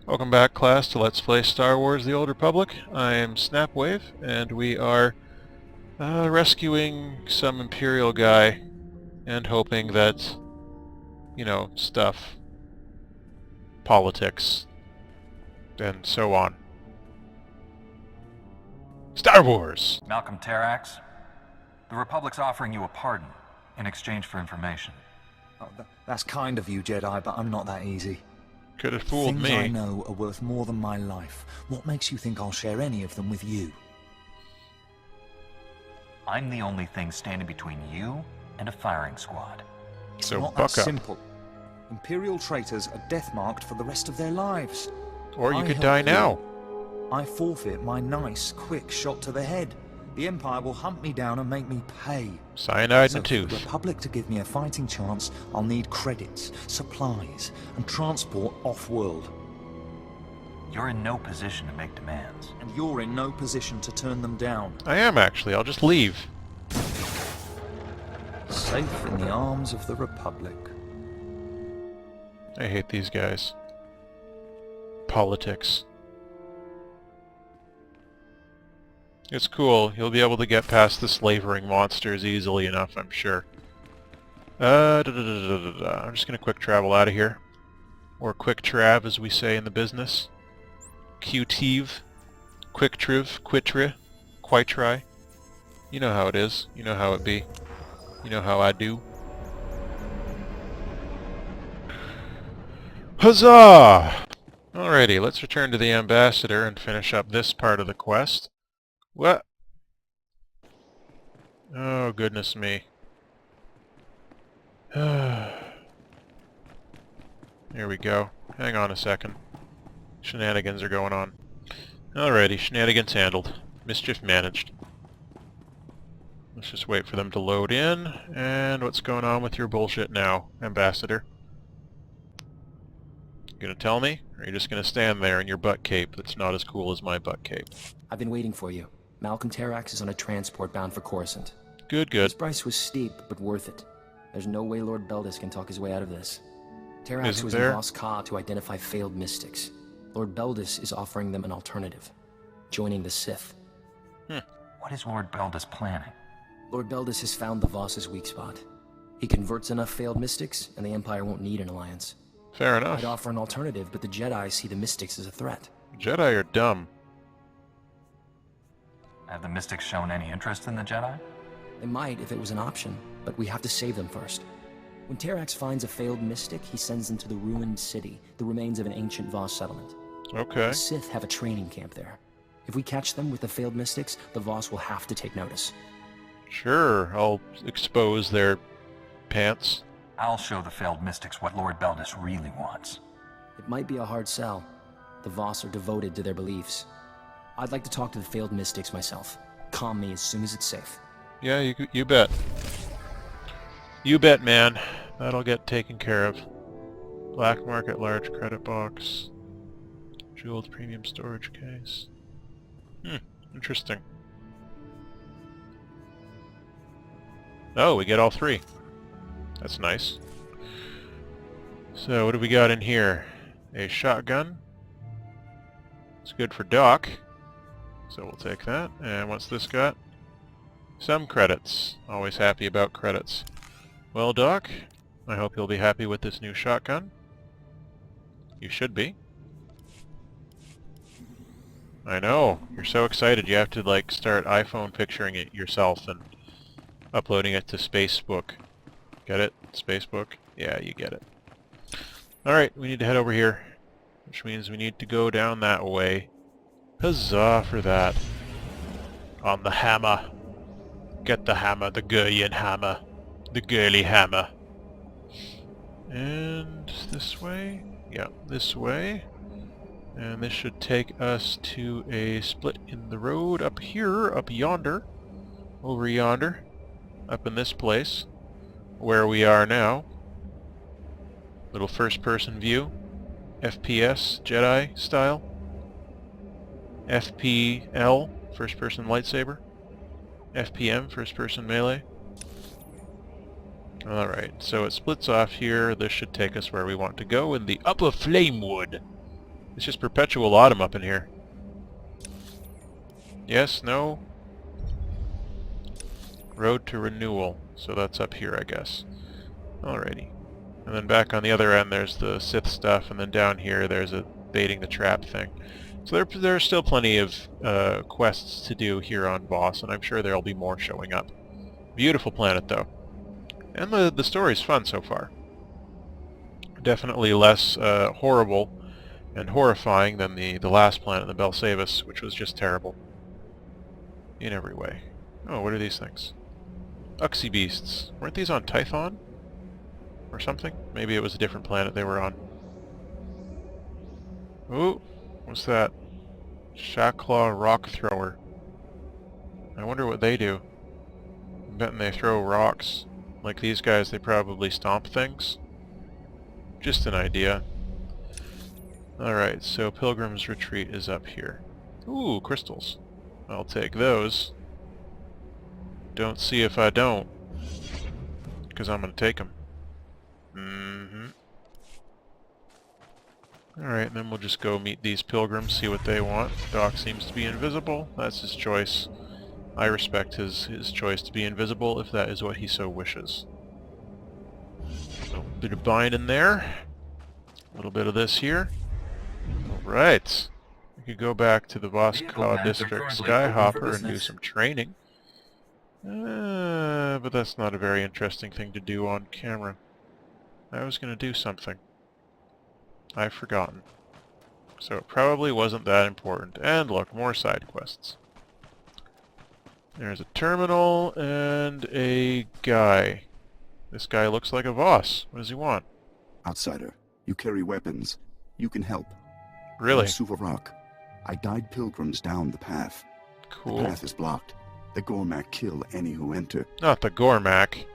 Welcome back, class, to Let's Play Star Wars The Old Republic. I am Snapwave, and we are rescuing some Imperial guy and hoping that, stuff, politics, and so on. Star Wars! Malcolm Trax, the Republic's offering you a pardon in exchange for information. Oh, that's kind of you, Jedi, but I'm not that easy. Could have fooled Things me. I know are worth more than my life. What makes you think I'll share any of them with you? I'm the only thing standing between you and a firing squad. It's So not buck that up. simple. Imperial traitors are death-marked for the rest of their lives. Or you I could help die you. now. I forfeit my nice, quick shot to the head. The Empire will hunt me down and make me pay. Cyanide So and a for the tooth. Republic to give me a fighting chance, I'll need credits, supplies, and transport off-world. You're in no position to make demands. And you're in no position to turn them down. I am, actually. I'll just leave. Safe in the arms of the Republic. I hate these guys. Politics. It's cool. You'll be able to get past the slavering monsters easily enough, I'm sure. I'm just gonna quick travel out of here. Or quick trav, as we say in the business. Q-tive. Quick triv. Quitri. Quitri. You know how it is. You know how it be. You know how I do. Huzzah! Alrighty, let's return to the Ambassador and finish up this part of the quest. What? Oh, goodness me. Here we go. Hang on a second. Shenanigans are going on. Alrighty, shenanigans handled. Mischief managed. Let's just wait for them to load in. And what's going on with your bullshit now, Ambassador? You gonna tell me? Or are you just gonna stand there in your butt cape that's not as cool as my butt cape? I've been waiting for you. Malcolm Trax is on a transport bound for Coruscant. Good, His good. price was steep, but worth it. There's no way Lord Beldis can talk his way out of this. Trax Isn't was there? in Voss to identify failed mystics. Lord Beldis is offering them an alternative. Joining the Sith. What is Lord Beldis planning? Lord Beldis has found the Voss's weak spot. He converts enough failed mystics, and the Empire won't need an alliance. Fair enough. I'd offer an alternative, but the Jedi see the mystics as a threat. Jedi are dumb. Have the mystics shown any interest in the Jedi? They might if it was an option, but we have to save them first. When Trax finds a failed mystic, he sends them to the ruined city, the remains of an ancient Voss settlement. Okay. The Sith have a training camp there. If we catch them with the failed mystics, the Voss will have to take notice. Sure, I'll expose their pants. I'll show the failed mystics what Lord Beldis really wants. It might be a hard sell. The Voss are devoted to their beliefs. I'd like to talk to the failed mystics myself. Calm me as soon as it's safe. Yeah, you bet. You bet, man. That'll get taken care of. Black market large credit box. Jeweled premium storage case. Interesting. Oh, we get all three. That's nice. So, what do we got in here? A shotgun. It's good for Doc. So we'll take that. And what's this got? Some credits. Always happy about credits. Well, Doc, I hope you'll be happy with this new shotgun. You should be. I know. You're so excited you have to, like, start iPhone picturing it yourself and uploading it to Facebook. Get it? Spacebook? Yeah, you get it. Alright, we need to head over here. Which means we need to go down that way. Huzzah for that. On the hammer. Get the hammer, the Guryan hammer. The girly hammer. And this way? Yeah, this way. And this should take us to a split in the road up here, up yonder. Over yonder. Up in this place. Where we are now. Little first-person view. FPS, Jedi style. FPL, first-person lightsaber. FPM, first-person melee. Alright, so it splits off here. This should take us where we want to go in the Upper Flamewood. It's just perpetual autumn up in here. Yes, no? Road to renewal. So that's up here, I guess. Alrighty. And then back on the other end there's the Sith stuff, and then down here there's a baiting the trap thing. So there's still plenty of quests to do here on Voss, and I'm sure there'll be more showing up. Beautiful planet, though. And the story's fun so far. Definitely less horrible and horrifying than the last planet, the Belsavis, which was just terrible. In every way. Oh, what are these things? Uxie beasts. Weren't these on Tython? Or something? Maybe it was a different planet they were on. Ooh, what's that? Shacklaw rock thrower. I wonder what they do. I'm betting they throw rocks. Like these guys, they probably stomp things. Just an idea. Alright, so Pilgrim's Retreat is up here. Ooh, crystals. I'll take those. Don't see if I don't. Because I'm going to take them. Alright, then we'll just go meet these pilgrims, see what they want. Doc seems to be invisible. That's his choice. I respect his choice to be invisible if that is what he so wishes. So, a bit of binding there. A little bit of this here. Alright. We could go back to the Voss District Skyhopper and do some training. But that's not a very interesting thing to do on camera. I was going to do something. I've forgotten. So it probably wasn't that important. And look, more side quests. There's a terminal and a guy. This guy looks like a Voss. What does he want? Outsider, you carry weapons. You can help. Really? Suvarak. I guide pilgrims down the path. Cool. The path is blocked. The Gormak kill any who enter. Not the Gormak.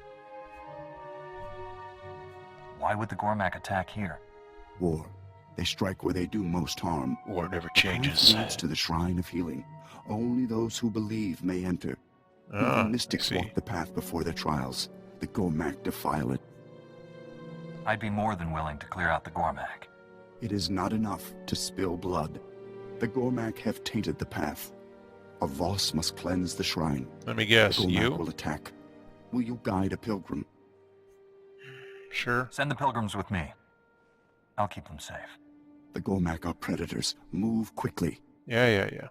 Why would the Gormak attack here? War. They strike where they do most harm. War never The path changes. leads to the Shrine of Healing. Only those who believe may enter. Ah, Even mystics I see. walk the path before their trials. The Gormak defile it. I'd be more than willing to clear out the Gormak. It is not enough to spill blood. The Gormak have tainted the path. A Voss must cleanse the shrine. Let me guess, The Gormak you? will attack. Will you guide a pilgrim? Sure. Send the pilgrims with me. I'll keep them safe. The Gormak are predators. Move quickly. Yeah.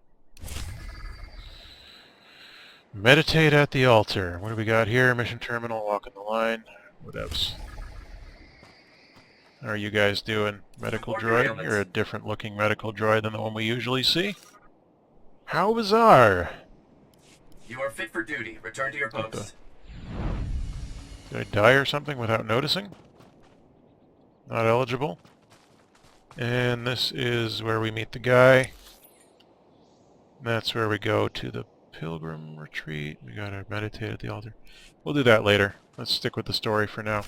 Meditate at the altar. What do we got here? Mission terminal, walking the line. What else? How are you guys doing? Medical droid? You're a different looking medical droid than the one we usually see. How bizarre! You are fit for duty. Return to your What post. Did I die or something without noticing? Not eligible. And this is where we meet the guy. That's where we go to the Pilgrim Retreat. We gotta meditate at the altar. We'll do that later. Let's stick with the story for now.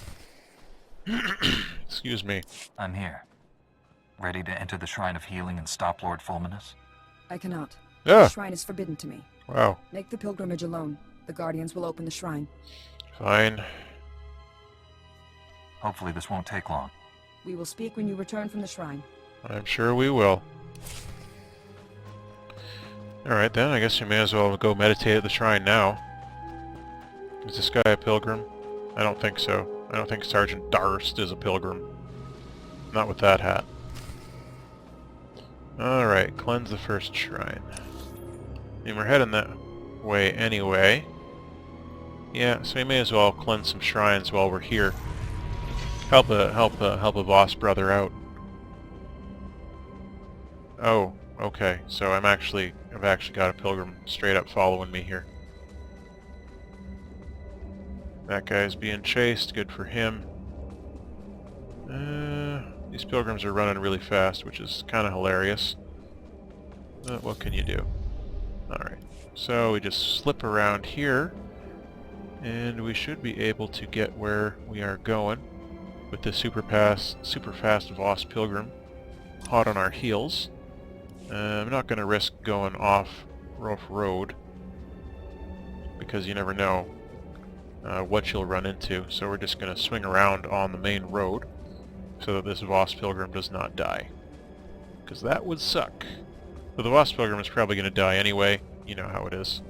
Excuse me. I'm here. Ready to enter the Shrine of Healing and stop Lord Fulminus? I cannot. Yeah. The shrine is forbidden to me. Wow. Make the pilgrimage alone. The Guardians will open the shrine. Fine. Hopefully this won't take long. We will speak when you return from the shrine. I'm sure we will. Alright then, I guess you may as well go meditate at the shrine now. Is this guy a pilgrim? I don't think so. I don't think Sergeant Darst is a pilgrim. Not with that hat. Alright, cleanse the first shrine. I mean, we're heading that way anyway. Yeah, so we may as well cleanse some shrines while we're here. Help a Voss brother out. Oh, okay. So I've actually got a pilgrim straight up following me here. That guy's being chased. Good for him. These pilgrims are running really fast, which is kind of hilarious. But what can you do? Alright. So we just slip around here, and we should be able to get where we are going with the super fast Voss pilgrim hot on our heels. I'm not going to risk going off road because you never know what you'll run into, so we're just going to swing around on the main road so that this Voss pilgrim does not die. because that would suck. But the Voss Pilgrim is probably going to die anyway. You know how it is.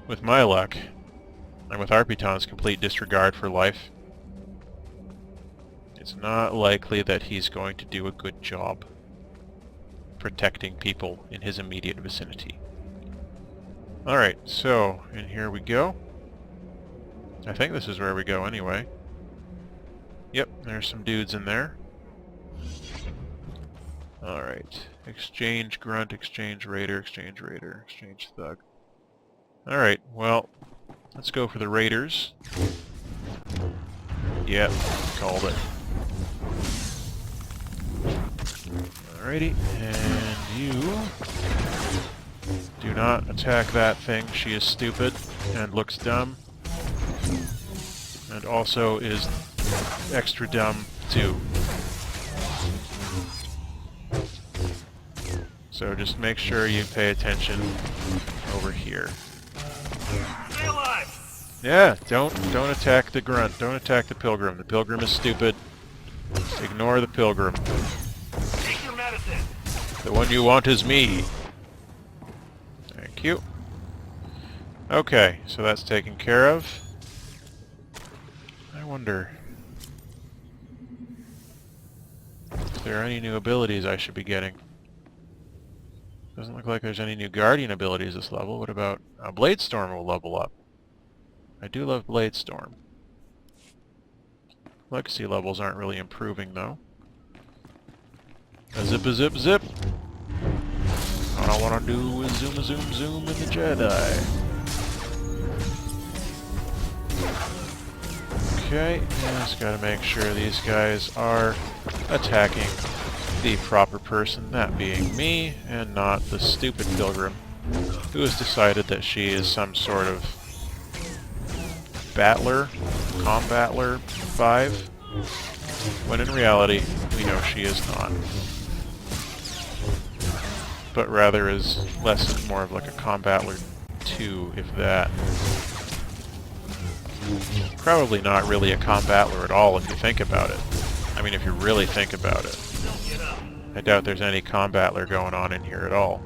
With my luck, and with Arpiton's complete disregard for life, it's not likely that he's going to do a good job protecting people in his immediate vicinity. Alright, so, in here we go. I think this is where we go anyway. Yep, there's some dudes in there. Alright. Exchange grunt, exchange raider, exchange thug. Alright, well, let's go for the raiders. Yep, called it. Alrighty, and you do not attack that thing. She is stupid and looks dumb. And also is extra dumb too. So just make sure you pay attention over here. Stay alive! Yeah, don't attack the grunt. Don't attack the pilgrim. The pilgrim is stupid. Just ignore the pilgrim. Take your medicine! The one you want is me. Thank you. Okay, so that's taken care of. I wonder if there are any new abilities I should be getting. Doesn't look like there's any new Guardian abilities this level. What about... Blade Storm will level up. I do love Blade Storm. Legacy levels aren't really improving, though. A zip, zip! All I want to do is zoom, zoom in the Jedi. Okay, just gotta make sure these guys are attacking the proper person, that being me, and not the stupid pilgrim, who has decided that she is some sort of battler, combatler 5, when in reality, we know she is not. But rather is more of like a combatler 2, if that. Probably not really a combatler at all if you think about it. I mean, if you really think about it. I doubt there's any combatler going on in here at all.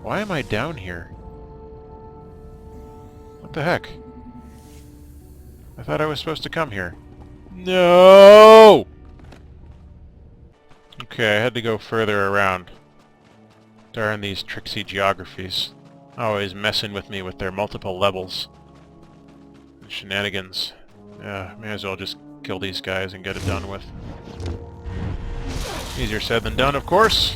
Why am I down here? What the heck? I thought I was supposed to come here. No! Okay, I had to go further around. Darn these tricksy geographies. Always messing with me with their multiple levels. And shenanigans. Yeah, may as well just kill these guys and get it done with. Easier said than done, of course.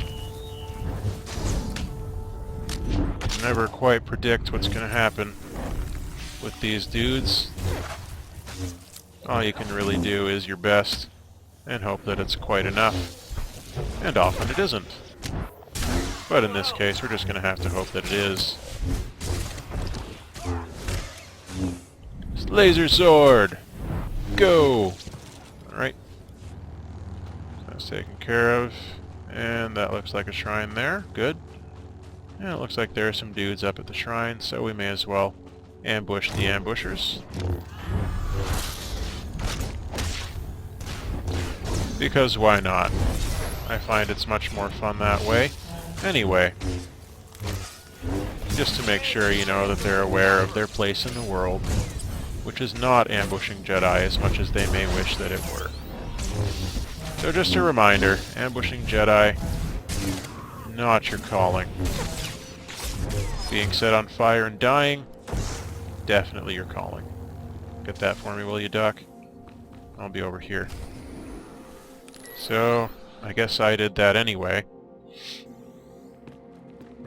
Never quite predict what's going to happen with these dudes. All you can really do is your best and hope that it's quite enough. And often it isn't. But in this case, we're just going to have to hope that it is. Laser sword! Go! Alright. That's taken care of. And that looks like a shrine there. Good. And it looks like there are some dudes up at the shrine, so we may as well ambush the ambushers. Because why not? I find it's much more fun that way. Anyway, just to make sure you know that they're aware of their place in the world, which is not ambushing Jedi as much as they may wish that it were. So just a reminder, ambushing Jedi, not your calling. Being set on fire and dying, definitely your calling. Get that for me, will you, Duck? I'll be over here. So, I guess I did that anyway.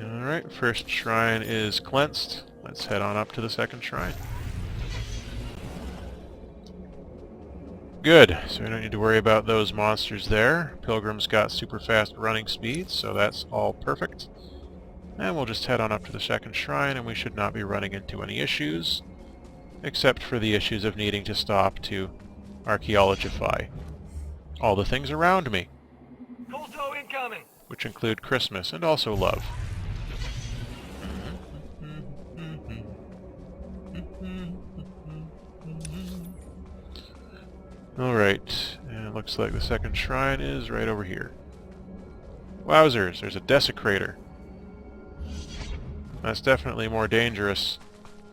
Alright, first shrine is cleansed. Let's head on up to the second shrine. Good, so we don't need to worry about those monsters there. Pilgrim's got super fast running speed, so that's all perfect. And we'll just head on up to the second shrine, and we should not be running into any issues, except for the issues of needing to stop to archaeologify all the things around me, Colto incoming! which include Christmas and also love. Alright, and it looks like the second shrine is right over here. Wowzers, there's a desecrator. That's definitely more dangerous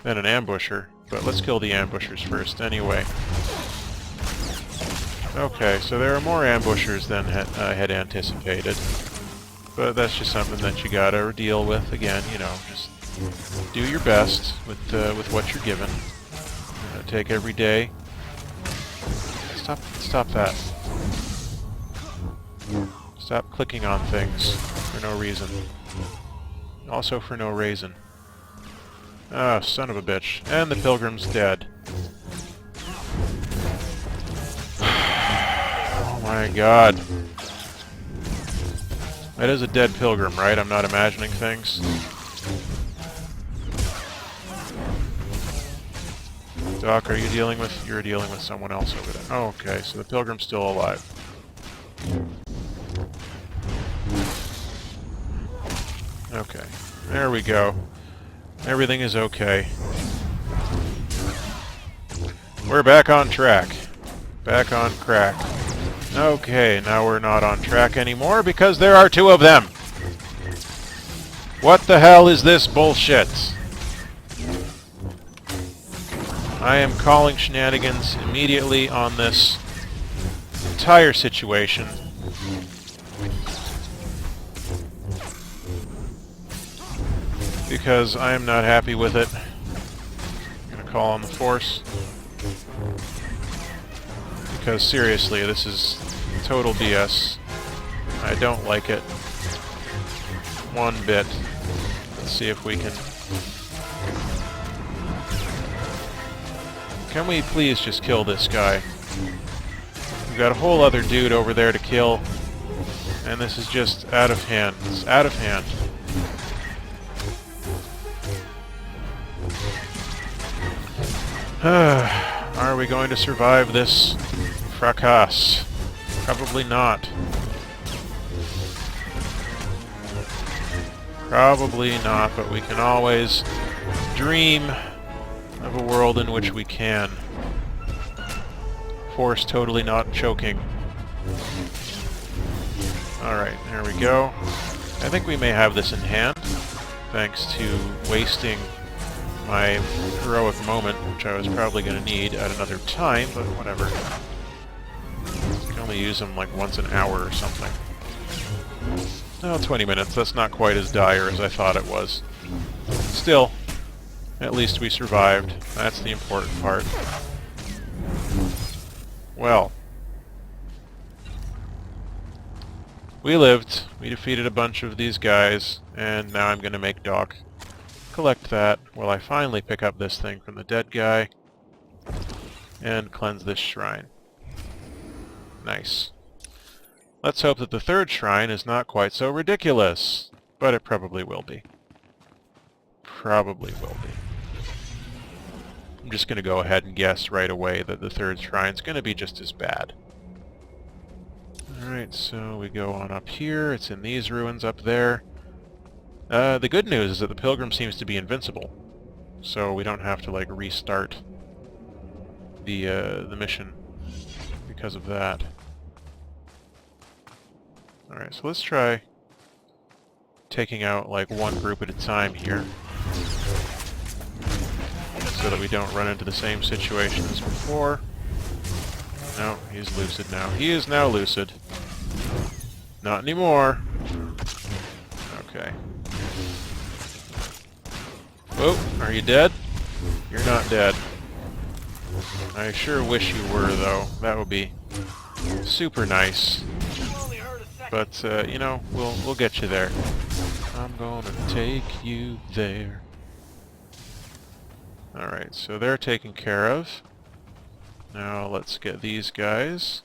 than an ambusher, but let's kill the ambushers first anyway. Okay, so there are more ambushers than I had anticipated. But that's just something that you gotta deal with. Again, you know, just do your best with what you're given. Take every day. Stop that. Stop clicking on things for no reason. Also for no reason. Ah, son of a bitch. And the Pilgrim's dead. Oh my god. That is a dead Pilgrim, right? I'm not imagining things. Doc, are you dealing with... You're dealing with someone else over there. Oh, okay, so the Pilgrim's still alive. Okay, there we go. Everything is okay. We're back on track. Back on crack. Okay, now we're not on track anymore because there are two of them! What the hell is this bullshit? I am calling shenanigans immediately on this entire situation. Because I am not happy with it. I'm gonna call on the Force. Because seriously, this is total BS. I don't like it one bit. Let's see if we can... Can we please just kill this guy? We've got a whole other dude over there to kill, and this is just out of hand. It's out of hand. Are we going to survive this fracas? Probably not. Probably not, but we can always dream of a world in which we can. Force totally not choking. Alright, there we go. I think we may have this in hand, thanks to wasting my heroic moment, which I was probably going to need at another time, but whatever. I can only use them like once an hour or something. Oh, 20 minutes. That's not quite as dire as I thought it was. Still, at least we survived. That's the important part. Well. We lived. We defeated a bunch of these guys, and now I'm going to make Doc collect that while I finally pick up this thing from the dead guy and cleanse this shrine. Nice. Let's hope that the third shrine is not quite so ridiculous, but it probably will be. Probably will be. I'm just going to go ahead and guess right away that the third shrine's going to be just as bad. Alright, so we go on up here. It's in these ruins up there. The good news is that the Pilgrim seems to be invincible, so we don't have to like restart the mission because of that. Alright, so let's try taking out like one group at a time here, so that we don't run into the same situation as before. No, he's lucid now. He is now lucid. Not anymore. Okay. Oh, are you dead? You're not dead. I sure wish you were, though. That would be super nice. But, you know, we'll get you there. I'm gonna take you there. Alright, so they're taken care of. Now let's get these guys.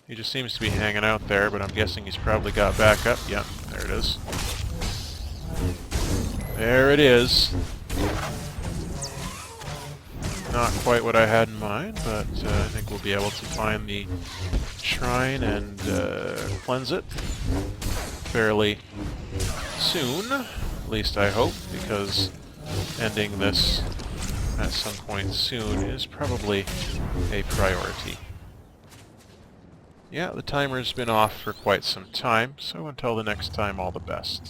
He just seems to be hanging out there, but I'm guessing he's probably got back up. Yep, there it is. There it is. Not quite what I had in mind, but I think we'll be able to find the shrine and cleanse it fairly soon. At least I hope, because ending this at some point soon is probably a priority. Yeah, the timer's been off for quite some time, so until the next time, all the best.